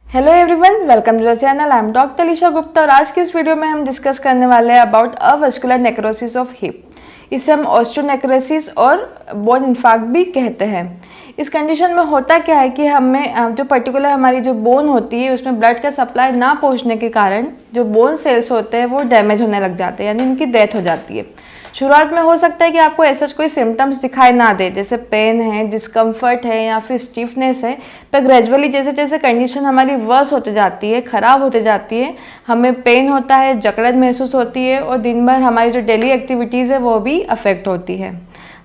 Hello everyone, welcome to the channel. I am doctor Alisha Gupta और आज के इस वीडियो में हम डिस्कस करने वाले हैं अबाउट अवस्कुलर नेक्रोसिस ऑफ हिप। इसे हम ऑस्टियोनेक्रोसिस और बोन इन्फार्क्ट भी कहते हैं। इस कंडीशन में होता क्या है कि हमें जो पर्टिकुलर हमारी जो बोन होती है उसमें ब्लड का सप्लाई ना पहुंचने के कारण जो बोन सेल्स होते हैं वो डैमेज होने लग जाते हैं, यानी उनकी डेथ हो जाती है। शुरुआत में हो सकता है कि आपको ऐसा कोई सिम्टम्स दिखाई ना दे, जैसे पेन है, डिस्कम्फर्ट है या फिर स्टिफनेस है, पर ग्रेजुअली जैसे जैसे कंडीशन हमारी वर्स होती जाती है, ख़राब होती जाती है, हमें पेन होता है, जकड़न महसूस होती है और दिन भर हमारी जो डेली एक्टिविटीज़ है वो भी अफेक्ट होती है।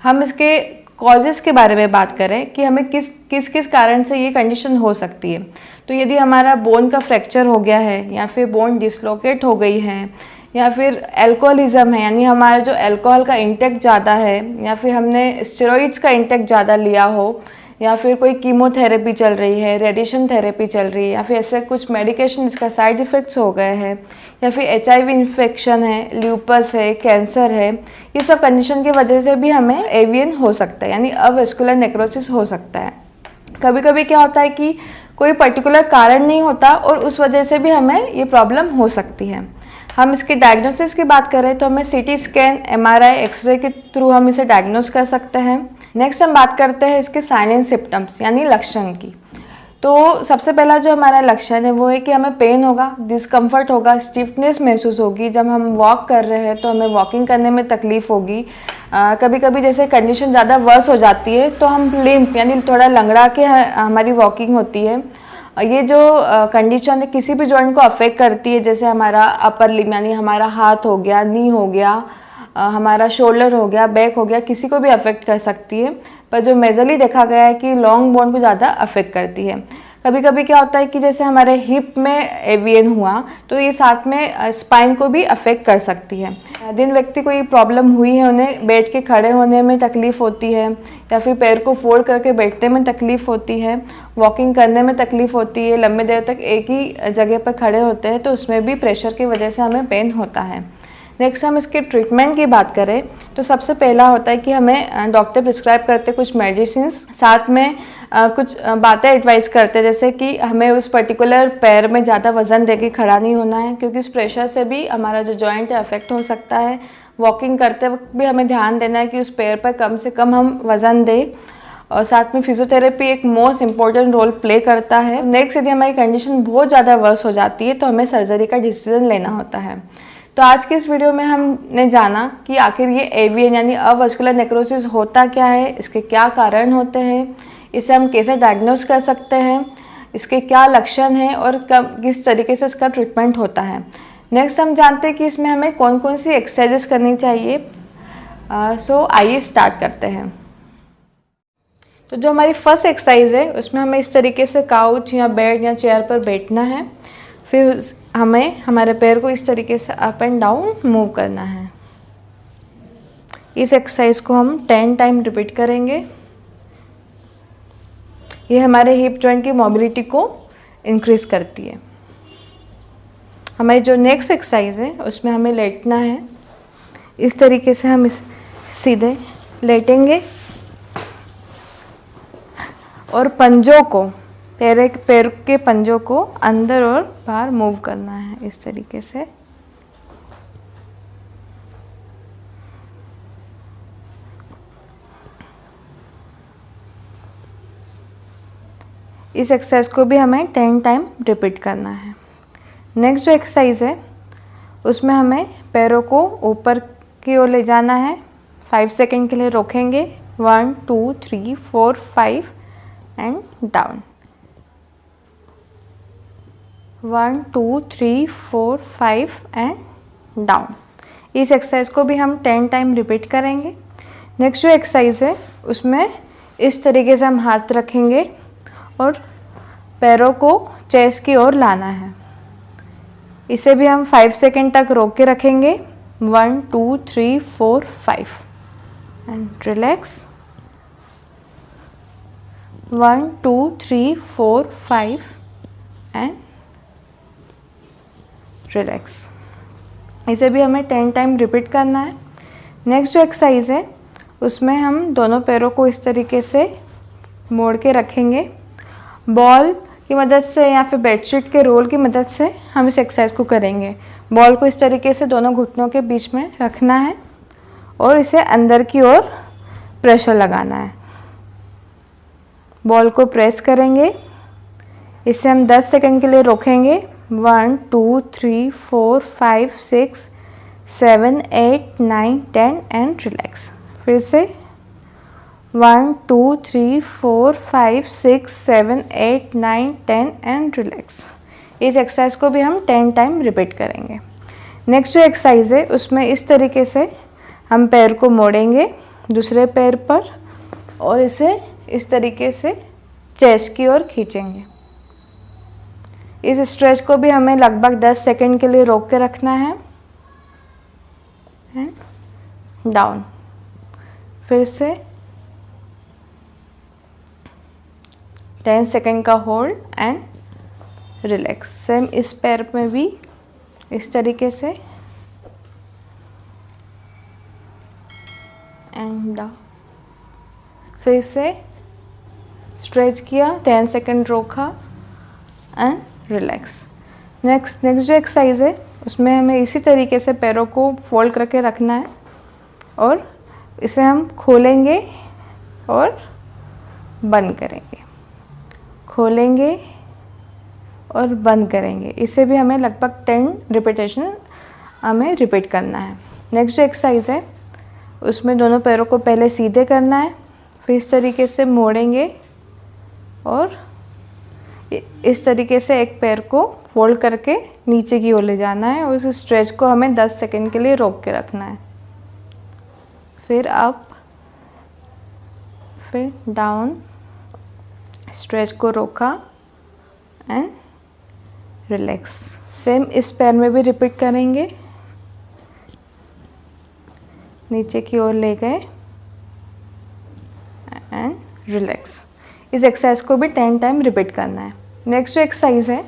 हम इसके कॉजेज़ के बारे में बात करें कि हमें किस किस कारण से ये कंडीशन हो सकती है, तो यदि हमारा बोन का फ्रैक्चर हो गया है या फिर बोन डिसलोकेट हो गई है या फिर अल्कोहलिज्म है, यानी हमारा जो अल्कोहल का इंटेक ज़्यादा है या फिर हमने स्टेरॉइड्स का इंटेक ज़्यादा लिया हो या फिर कोई कीमोथेरेपी चल रही है, रेडिएशन थेरेपी चल रही है या फिर ऐसे कुछ मेडिकेशन जिसका साइड इफ़ेक्ट्स हो गए हैं या फिर HIV इन्फेक्शन है, ल्यूपस है, कैंसर है, ये सब कंडीशन की वजह से भी हमें AVN हो सकता है, यानी अवस्कुलर नेक्रोसिस हो सकता है। कभी कभी क्या होता है कि कोई पर्टिकुलर कारण नहीं होता और उस वजह से भी हमें ये प्रॉब्लम हो सकती है। हम इसके डायग्नोसिस की बात करें तो हमें CT स्कैन, MRI, एक्सरे के थ्रू हम इसे डायग्नोस कर सकते हैं। नेक्स्ट हम बात करते हैं इसके साइन एंड सिम्टम्स यानी लक्षण की। तो सबसे पहला जो हमारा लक्षण है वो है कि हमें पेन होगा, डिस्कम्फर्ट होगा, स्टिफनेस महसूस होगी। जब हम वॉक कर रहे हैं तो हमें वॉकिंग करने में तकलीफ़ होगी। कभी कभी जैसे कंडीशन ज़्यादा वर्स हो जाती है तो हम लिम्प यानी थोड़ा लंगड़ा के हमारी वॉकिंग होती है। ये जो कंडीशन है किसी भी जॉइंट को अफेक्ट करती है, जैसे हमारा अपर लिम्ब यानी हमारा हाथ हो गया, नी हो गया, हमारा शोल्डर हो गया, बैक हो गया, किसी को भी अफेक्ट कर सकती है। पर जो मेजरली देखा गया है कि लॉन्ग बोन को ज़्यादा अफेक्ट करती है। कभी कभी क्या होता है कि जैसे हमारे हिप में AVN हुआ तो ये साथ में स्पाइन को भी अफेक्ट कर सकती है। जिन व्यक्ति को ये प्रॉब्लम हुई है उन्हें बैठ के खड़े होने में तकलीफ़ होती है या फिर पैर को फोल्ड करके बैठने में तकलीफ़ होती है, वॉकिंग करने में तकलीफ़ होती है, लंबे देर तक एक ही जगह पर खड़े होते हैं तो उसमें भी प्रेशर की वजह से हमें पेन होता है। नेक्स्ट हम इसके ट्रीटमेंट की बात करें तो सबसे पहला होता है कि हमें डॉक्टर प्रिस्क्राइब करते कुछ मेडिसिन्स, साथ में कुछ बातें एडवाइस करते हैं, जैसे कि हमें उस पर्टिकुलर पैर में ज़्यादा वज़न दे के खड़ा नहीं होना है क्योंकि उस प्रेशर से भी हमारा जो जॉइंट है अफेक्ट हो सकता है। वॉकिंग करते वक्त भी हमें ध्यान देना है कि उस पैर पर कम से कम हम वज़न दें और साथ में फिजियोथेरेपी एक मोस्ट इम्पॉर्टेंट रोल प्ले करता है। नेक्स्ट यदि हमारी कंडीशन बहुत ज़्यादा वर्स हो जाती है तो हमें सर्जरी का डिसीजन लेना होता है। तो आज के इस वीडियो में हमने जाना कि आखिर ये AVN यानी अवस्कुलर नेक्रोसिस होता क्या है, इसके क्या कारण होते हैं, इसे हम कैसे डायग्नोस कर सकते हैं, इसके क्या लक्षण हैं और किस तरीके से इसका ट्रीटमेंट होता है। नेक्स्ट हम जानते हैं कि इसमें हमें कौन कौन सी एक्सरसाइजेस करनी चाहिए। सो आइए स्टार्ट करते हैं। तो जो हमारी फर्स्ट एक्सरसाइज है उसमें हमें इस तरीके से काउच या बेड या चेयर पर बैठना है, फिर हमें हमारे पैर को इस तरीके से अप एंड डाउन मूव करना है। इस एक्सरसाइज को हम 10 टाइम रिपीट करेंगे। ये हमारे हिप जॉइंट की मोबिलिटी को इंक्रीज करती है। हमारी जो नेक्स्ट एक्सरसाइज है उसमें हमें लेटना है। इस तरीके से हम सीधे लेटेंगे और पंजों को, पैर के पंजों को अंदर और बाहर मूव करना है इस तरीके से। इस एक्सरसाइज को भी हमें 10 टाइम रिपीट करना है। नेक्स्ट जो एक्सरसाइज है उसमें हमें पैरों को ऊपर की ओर ले जाना है। 5 सेकेंड के लिए रोकेंगे। 1 2 3 4 5 एंड डाउन। 1 2 3 4 5 and down. इस एक्सरसाइज को भी हम 10 टाइम रिपीट करेंगे। नेक्स्ट जो एक्सरसाइज है उसमें इस तरीके से हम हाथ रखेंगे और पैरों को चेस्ट की ओर लाना है। इसे भी हम 5 सेकेंड तक रोक के रखेंगे। 1 2 3 4 5 एंड रिलैक्स। 1 2 3 4 5 and relax. इसे भी हमें 10 टाइम रिपीट करना है। नेक्स्ट जो एक्सरसाइज है उसमें हम दोनों पैरों को इस तरीके से मोड़ के रखेंगे। बॉल की मदद से या फिर बेडशीट के रोल की मदद से हम इस एक्सरसाइज को करेंगे। बॉल को इस तरीके से दोनों घुटनों के बीच में रखना है और इसे अंदर की ओर प्रेशर लगाना है। बॉल को प्रेस करेंगे, इसे हम 10 सेकंड के लिए रोकेंगे। 1 2 3 4 5 6 7 8 9 10 एंड रिलैक्स। फिर से 1 2 3 4 5 6 7 8 9 10 एंड रिलैक्स। इस एक्सरसाइज को भी हम 10 टाइम रिपीट करेंगे। नेक्स्ट जो एक्सरसाइज है उसमें इस तरीके से हम पैर को मोड़ेंगे दूसरे पैर पर और इसे इस तरीके से चेस्ट की ओर खींचेंगे। इस स्ट्रेच को भी हमें लगभग 10 सेकंड के लिए रोक के रखना है। And down. फिर से 10 सेकंड का होल्ड एंड रिलैक्स। सेम इस पैर में भी इस तरीके से एंड डाउन। फिर से स्ट्रेच किया, 10 सेकंड रोका एंड रिलैक्स। नेक्स्ट जो एक्सरसाइज है उसमें हमें इसी तरीके से पैरों को फोल्ड करके रखना है और इसे हम खोलेंगे और बंद करेंगे, खोलेंगे और बंद करेंगे। इसे भी हमें लगभग 10 रिपीटेशन हमें रिपीट करना है। नेक्स्ट जो एक्सरसाइज है उसमें दोनों पैरों को पहले सीधे करना है, फिर इस तरीके से मोड़ेंगे और इस तरीके से एक पैर को फोल्ड करके नीचे की ओर ले जाना है और इस स्ट्रेच को हमें 10 सेकंड के लिए रोक के रखना है। फिर अप, फिर डाउन, स्ट्रेच को रोका एंड रिलैक्स। सेम इस पैर में भी रिपीट करेंगे, नीचे की ओर ले गए एंड रिलैक्स। इस एक्सरसाइज को भी 10 टाइम रिपीट करना है। नेक्स्ट जो एक्सरसाइज है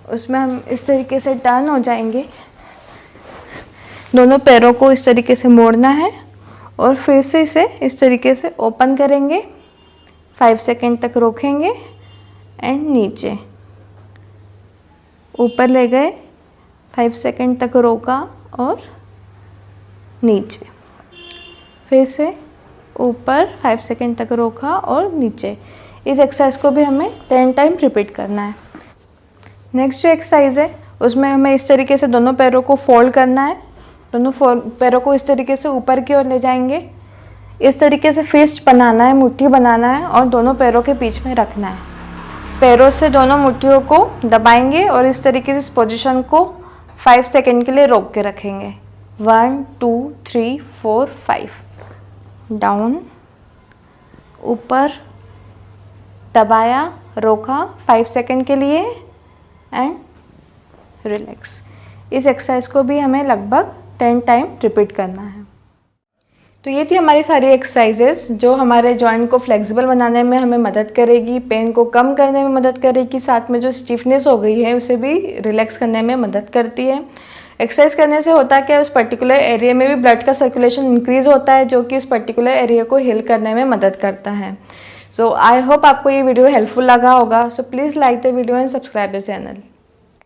उसमें हम इस तरीके से टर्न हो जाएंगे, दोनों पैरों को इस तरीके से मोड़ना है और फिर से इसे इस तरीके से ओपन करेंगे, 5 सेकंड तक रोकेंगे एंड नीचे, ऊपर ले गए, 5 सेकंड तक रोका और नीचे, फिर से ऊपर 5 सेकंड तक रोका और नीचे। इस एक्सरसाइज को भी हमें 10 टाइम रिपीट करना है। नेक्स्ट जो एक्सरसाइज है उसमें हमें इस तरीके से दोनों पैरों को फोल्ड करना है, दोनों पैरों को इस तरीके से ऊपर की ओर ले जाएंगे, इस तरीके से फिस्ट बनाना है, मुट्ठी बनाना है और दोनों पैरों के बीच में रखना है। पैरों से दोनों मुट्ठियों को दबाएंगे और इस तरीके से इस पोजीशन को 5 सेकंड के लिए रोक के रखेंगे। 1 2 3 4 5। डाउन, ऊपर, दबाया, रोका 5 सेकंड के लिए एंड रिलैक्स। इस एक्सरसाइज को भी हमें लगभग 10 टाइम रिपीट करना है। तो ये थी हमारी सारी एक्सरसाइजेस जो हमारे जॉइंट को फ्लेक्सिबल बनाने में हमें मदद करेगी, पेन को कम करने में मदद करेगी, साथ में जो स्टिफनेस हो गई है उसे भी रिलैक्स करने में मदद करती है। एक्सरसाइज करने से होता क्या है, उस पर्टिकुलर एरिया में भी ब्लड का सर्कुलेशन इंक्रीज़ होता है जो कि उस पर्टिकुलर एरिया को हील करने में मदद करता है। सो आई होप आपको ये वीडियो हेल्पफुल लगा होगा। So please like the video and subscribe the channel.